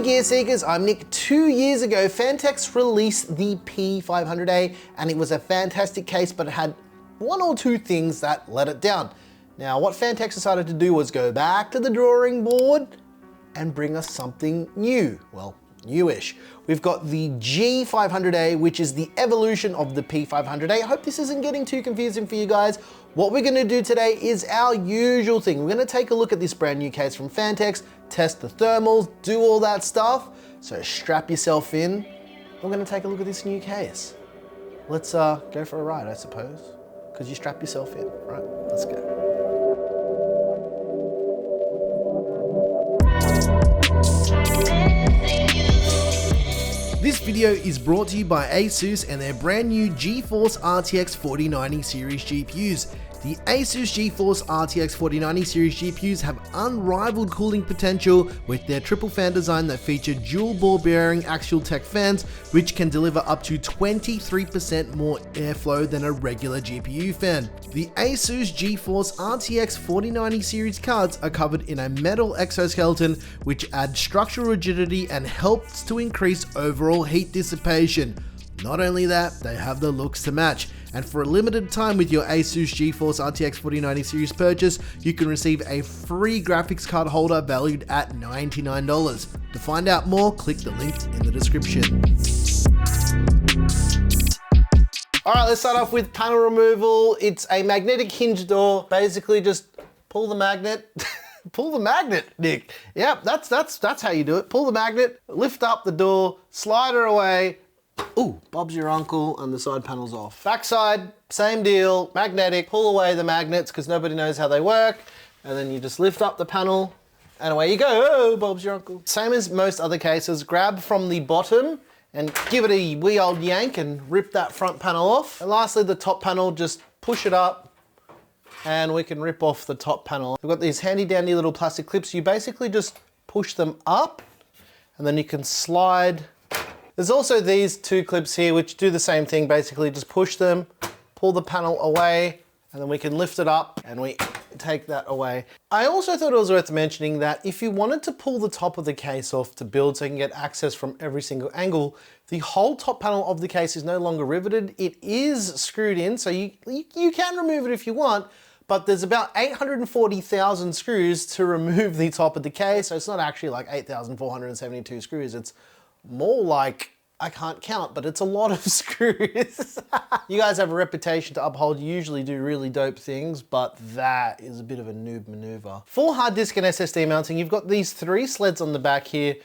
Gear Seekers, I'm Nick. 2 years ago, Phanteks released the P500A and it was a fantastic case, but it had one or two things that let it down. Now, what Phanteks decided to do was go back to the drawing board and bring us something new. Well, newish. We've got the G500A, which is the evolution of the P500A. I hope this isn't getting too confusing for you guys. What we're gonna do today is our usual thing. We're gonna take a look at this brand new case from Phanteks, test the thermals, do all that stuff. So strap yourself in. We're gonna take a look at this new case. Let's go for a ride, I suppose. Because you strap yourself in, right? Let's go. This video is brought to you by Asus and their brand new GeForce RTX 4090 series GPUs. The Asus GeForce RTX 4090 series GPUs have unrivaled cooling potential with their triple fan design that feature dual ball bearing axial tech fans, which can deliver up to 23% more airflow than a regular GPU fan. The Asus GeForce RTX 4090 series cards are covered in a metal exoskeleton, which adds structural rigidity and helps to increase overall heat dissipation. Not only that, they have the looks to match. And for a limited time with your Asus GeForce RTX 4090 series purchase, you can receive a free graphics card holder valued at $99. To find out more, click the link in the description. All right, let's start off with panel removal. It's a magnetic hinge door. Basically just pull the magnet. Pull the magnet, Nick. Yep, that's how you do it. Pull the magnet, lift up the door, slide her away. Ooh, Bob's your uncle, and the side panel's off. Backside, same deal, magnetic, pull away the magnets because nobody knows how they work, and then you just lift up the panel, and away you go. Oh, Bob's your uncle. Same as most other cases, grab from the bottom and give it a wee old yank and rip that front panel off. And lastly, the top panel, just push it up, and we can rip off the top panel. We've got these handy dandy little plastic clips. You basically just push them up, and then you can slide. There's also these two clips here which do the same thing, basically just push them, pull the panel away, and then we can lift it up and we take that away. I also thought it was worth mentioning that if you wanted to pull the top of the case off to build so you can get access from every single angle, the whole top panel of the case is no longer riveted. It is screwed in, so you can remove it if you want, but there's about 840,000 screws to remove the top of the case, so it's not actually like 8,472 screws. It's more like, I can't count, but it's a lot of screws. You guys have a reputation to uphold. You usually do really dope things, but that is a bit of a noob maneuver. For hard disk and SSD mounting, you've got these 3 sleds on the back here,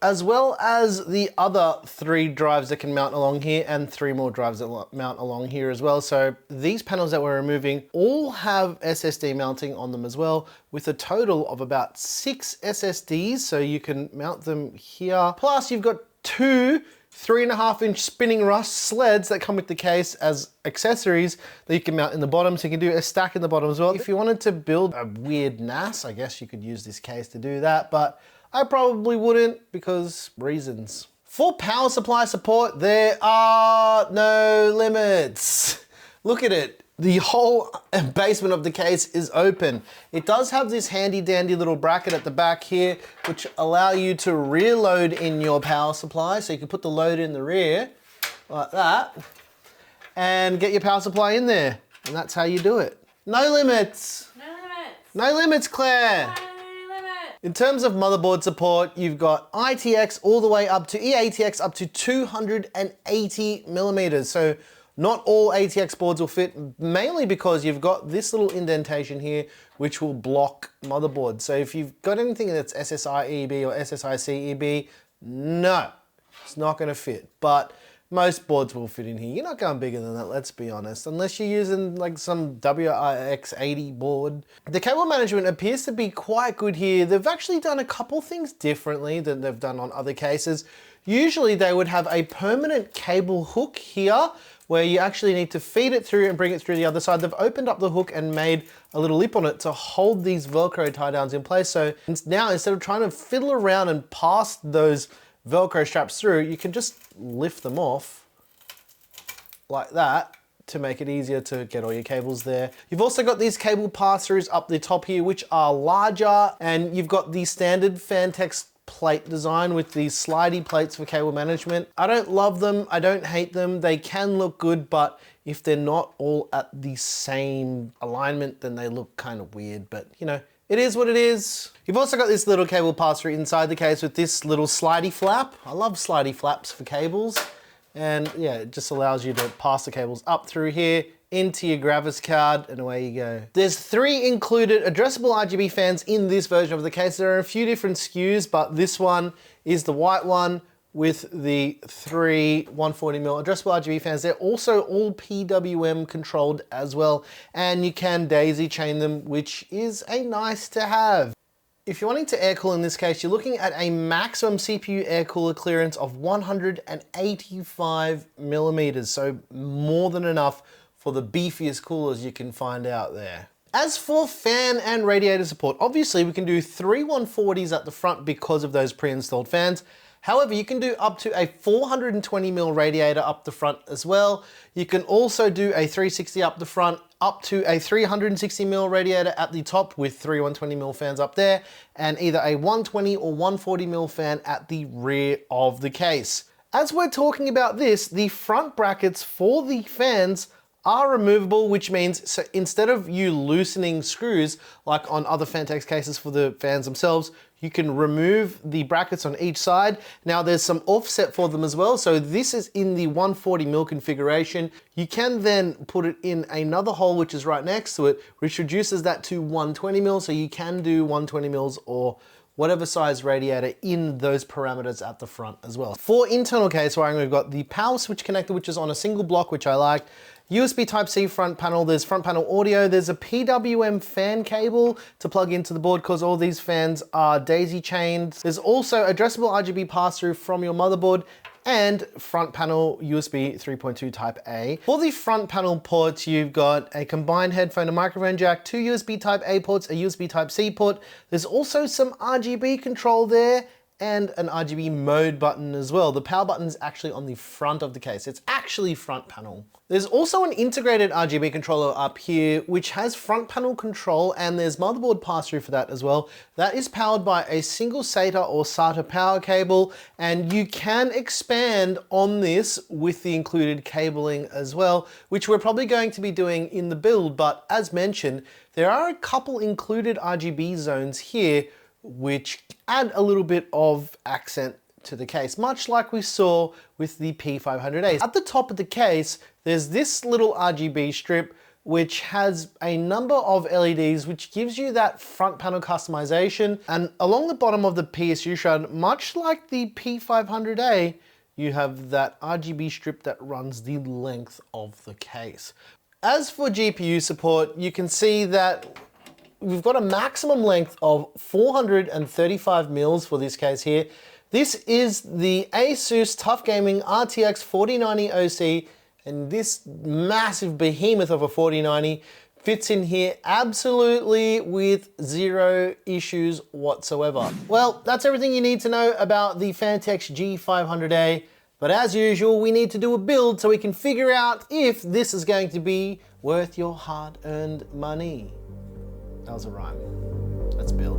as well as the other 3 drives that can mount along here and 3 more drives that mount along here as well. So these panels that we're removing all have SSD mounting on them as well, with a total of about 6 SSDs. So you can mount them here. Plus you've got 2 3.5-inch spinning rust sleds that come with the case as accessories that you can mount in the bottom, so you can do a stack in the bottom as well. If you wanted to build a weird NAS, I guess you could use this case to do that, but I probably wouldn't because reasons. For power supply support, there are no limits. Look at it. The whole basement of the case is open. It does have this handy dandy little bracket at the back here, which allow you to rear load in your power supply. So you can put the load in the rear like that and get your power supply in there. And that's how you do it. No limits. No limits. No limits, Claire. No limits. In terms of motherboard support, you've got ITX all the way up to EATX up to 280 millimeters. So not all ATX boards will fit, mainly because you've got this little indentation here, which will block motherboards. So if you've got anything that's SSI-EB or SSI-CEB, no, it's not gonna fit. But most boards will fit in here. You're not going bigger than that, let's be honest, unless you're using like some WRX80 board. The cable management appears to be quite good here. They've actually done a couple things differently than they've done on other cases. Usually they would have a permanent cable hook here where you actually need to feed it through and bring it through the other side. They've opened up the hook and made a little lip on it to hold these Velcro tie downs in place. So now instead of trying to fiddle around and pass those Velcro straps through, you can just lift them off like that to make it easier to get all your cables there. You've also got these cable pass-throughs up the top here, which are larger, and you've got the standard Phanteks plate design with these slidey plates for cable management. I don't love them, I don't hate them. They can look good, but if they're not all at the same alignment, then they look kind of weird, but you know, it is what it is. You've also got this little cable pass-through inside the case with this little slidey flap. I love slidey flaps for cables. And yeah, it just allows you to pass the cables up through here, into your Gravis card, and away you go. There's 3 included addressable RGB fans in this version of the case. There are a few different SKUs, but this one is the white one with the 3 140mm addressable RGB fans. They're also all PWM controlled as well, and you can daisy chain them, which is a nice to have. If you're wanting to air cool in this case, you're looking at a maximum CPU air cooler clearance of 185mm, so more than enough for the beefiest coolers you can find out there. As for fan and radiator support, obviously we can do 3 140s at the front because of those pre-installed fans. However, you can do up to a 420mm radiator up the front as well. You can also do a 360 up the front, up to a 360mm radiator at the top with 3 120mm fans up there, and either a 120 or 140mm fan at the rear of the case. As we're talking about this, the front brackets for the fans are removable, which means so instead of you loosening screws like on other Phanteks cases for the fans themselves, you can remove the brackets on each side. Now there's some offset for them as well. So this is in the 140mm configuration. You can then put it in another hole, which is right next to it, which reduces that to 120mm. So you can do 120mm or whatever size radiator in those parameters at the front as well. For internal case wiring, we've got the power switch connector, which is on a single block, which I like. USB Type-C front panel, there's front panel audio, there's a PWM fan cable to plug into the board because all these fans are daisy chained. There's also addressable RGB pass-through from your motherboard and front panel USB 3.2 Type A. For the front panel ports, you've got a combined headphone and microphone jack, 2 USB Type A ports, a USB Type C port. There's also some RGB control there and an RGB mode button as well. The power button is actually on the front of the case. It's actually front panel. There's also an integrated RGB controller up here, which has front panel control, and there's motherboard pass-through for that as well. That is powered by a single SATA or SATA power cable, and you can expand on this with the included cabling as well, which we're probably going to be doing in the build, but as mentioned, there are a couple included RGB zones here, which add a little bit of accent to the case, much like we saw with the P500A. At the top of the case, there's this little RGB strip which has a number of LEDs which gives you that front panel customization, and along the bottom of the PSU shroud, much like the P500A, you have that RGB strip that runs the length of the case. As for GPU support, you can see that we've got a maximum length of 435mm for this case here. This is the Asus Tough Gaming RTX 4090 OC, and this massive behemoth of a 4090 fits in here absolutely with 0 issues whatsoever. Well, that's everything you need to know about the Phanteks G500A, but as usual, we need to do a build so we can figure out if this is going to be worth your hard-earned money. That was a rhyme. Let's build.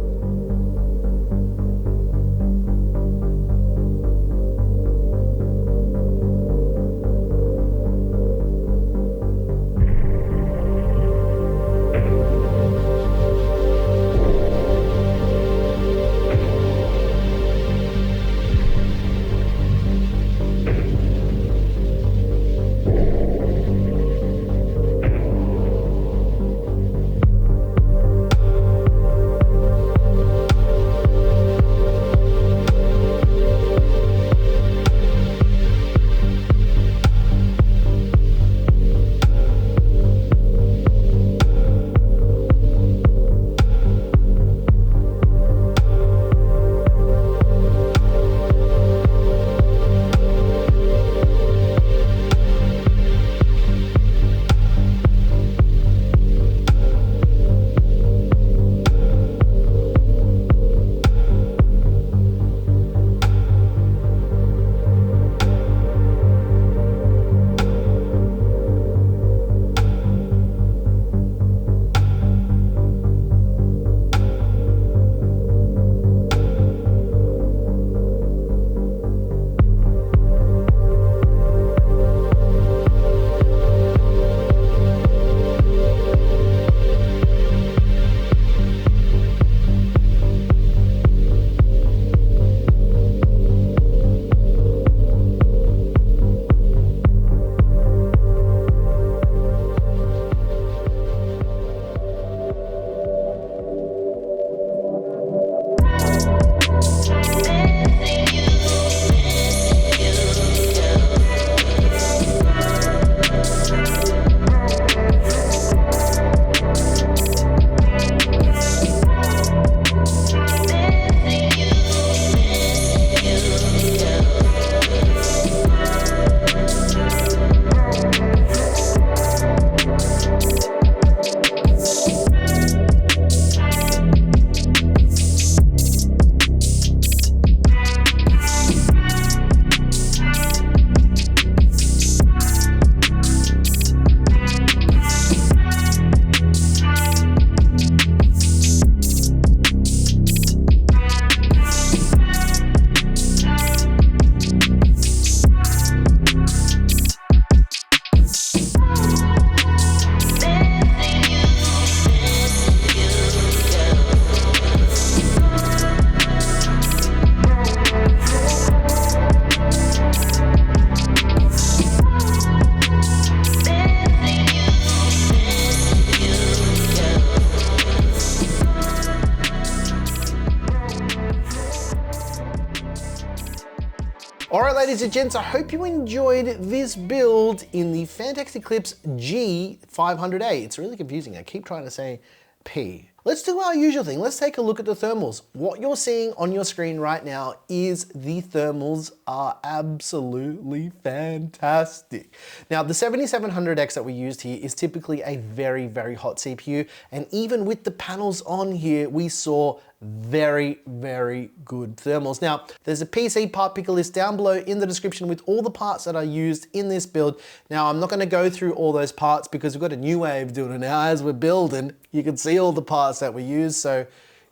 ladies and gents, I hope you enjoyed this build in the Phanteks Eclipse G500A. It's really confusing. I keep trying to say P. Let's do our usual thing. Let's take a look at the thermals. What you're seeing on your screen right now is the thermals are absolutely fantastic. Now, the 7700X that we used here is typically a very, very hot CPU. And even with the panels on here, we saw very, very good thermals. Now, there's a PC part picker list down below in the description with all the parts that are used in this build. Now, I'm not gonna go through all those parts because we've got a new way of doing it now. As we're building, you can see all the parts that we use. So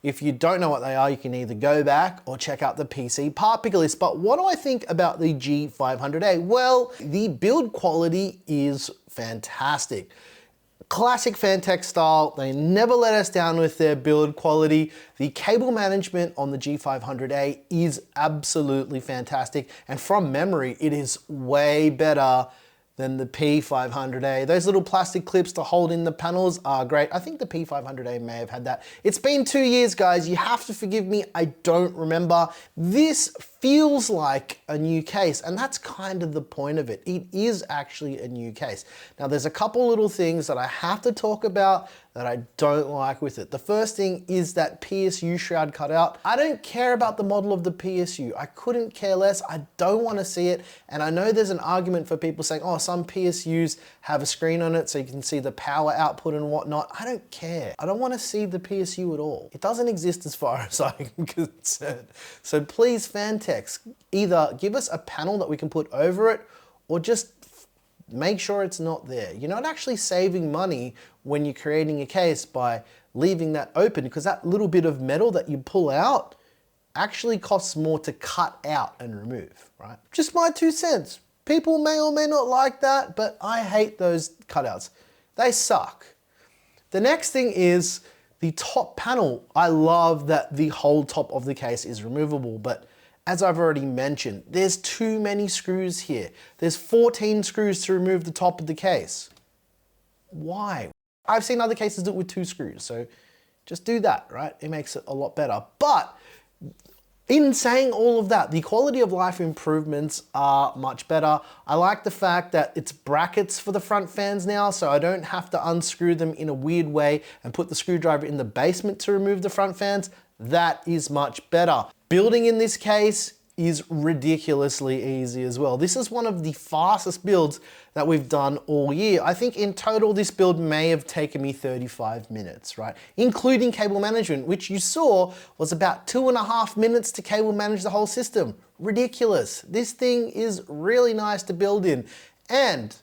if you don't know what they are, you can either go back or check out the PC part picker list. But what do I think about the G500A? Well, the build quality is fantastic. Classic Phanteks style, they never let us down with their build quality. The cable management on the G500A is absolutely fantastic. And from memory, it is way better than the P500A. Those little plastic clips to hold in the panels are great. I think the P500A may have had that. It's been 2 years, guys. You have to forgive me, I don't remember. This feels like a new case, and that's kind of the point of it. It is actually a new case. Now, there's a couple little things that I have to talk about that I don't like with it. The first thing is that PSU shroud cutout. I don't care about the model of the PSU. I couldn't care less. I don't want to see it. And I know there's an argument for people saying, oh, some PSUs have a screen on it so you can see the power output and whatnot. I don't care. I don't want to see the PSU at all. It doesn't exist as far as I'm concerned. So please, Phanteks, either give us a panel that we can put over it or just make sure it's not there. You're not actually saving money when you're creating a case by leaving that open, because that little bit of metal that you pull out actually costs more to cut out and remove, right? Just my 2 cents. People may or may not like that, but I hate those cutouts. They suck. The next thing is the top panel. I love that the whole top of the case is removable, but as I've already mentioned, there's too many screws here. There's 14 screws to remove the top of the case. Why? I've seen other cases do it with 2 screws, so just do that, right? It makes it a lot better. But in saying all of that, the quality of life improvements are much better. I like the fact that it's brackets for the front fans now, so I don't have to unscrew them in a weird way and put the screwdriver in the basement to remove the front fans. That is much better. Building in this case is ridiculously easy as well. This is one of the fastest builds that we've done all year. I think in total, this build may have taken me 35 minutes, right? Including cable management, which you saw was about 2.5 minutes to cable manage the whole system. Ridiculous. This thing is really nice to build in. And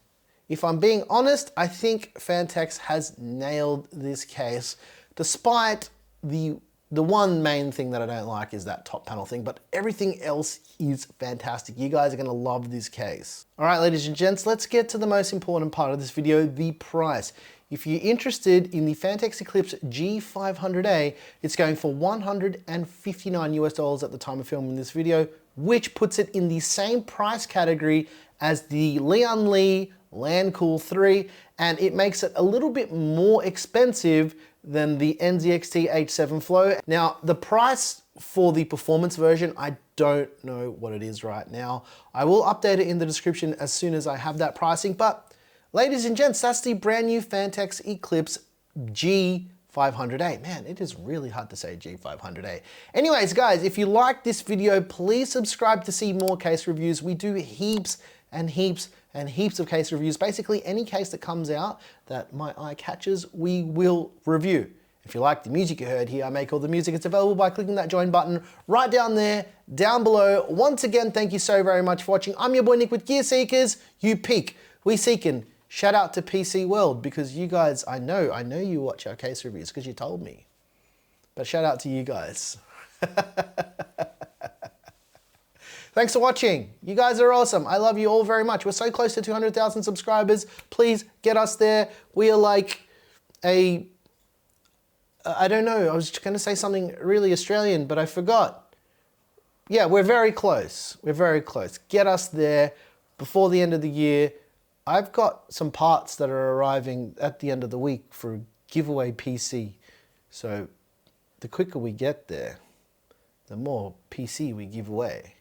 if I'm being honest, I think Phanteks has nailed this case, despite the one main thing that I don't like is that top panel thing, but everything else is fantastic. You guys are gonna love this case. All right, ladies and gents, let's get to the most important part of this video, the price. If you're interested in the Phanteks Eclipse G500A, it's going for $159 US at the time of filming this video, which puts it in the same price category as the Lian Li LanCool 3, and it makes it a little bit more expensive than the NZXT H7 Flow. Now, the price for the performance version, I don't know what it is right now. I will update it in the description as soon as I have that pricing, but ladies and gents, that's the brand new Phanteks Eclipse G500A. Man, it is really hard to say G500A. Anyways, guys, if you like this video, please subscribe to see more case reviews. We do heaps and heaps and heaps of case reviews. Basically, any case that comes out that my eye catches, we will review. If you like the music you heard here, I make all the music. It's available by clicking that join button right down there, down below. Once again, thank you so very much for watching. I'm your boy Nick with Gear Seekers. You peak, we seeking. Shout out to PC World, because you guys, I know you watch our case reviews because you told me. But shout out to you guys. Thanks for watching. You guys are awesome. I love you all very much. We're so close to 200,000 subscribers. Please get us there. We are like I don't know, I was gonna say something really Australian, but I forgot. Yeah, we're very close. We're very close. Get us there before the end of the year. I've got some parts that are arriving at the end of the week for a giveaway PC. So the quicker we get there, the more PC we give away.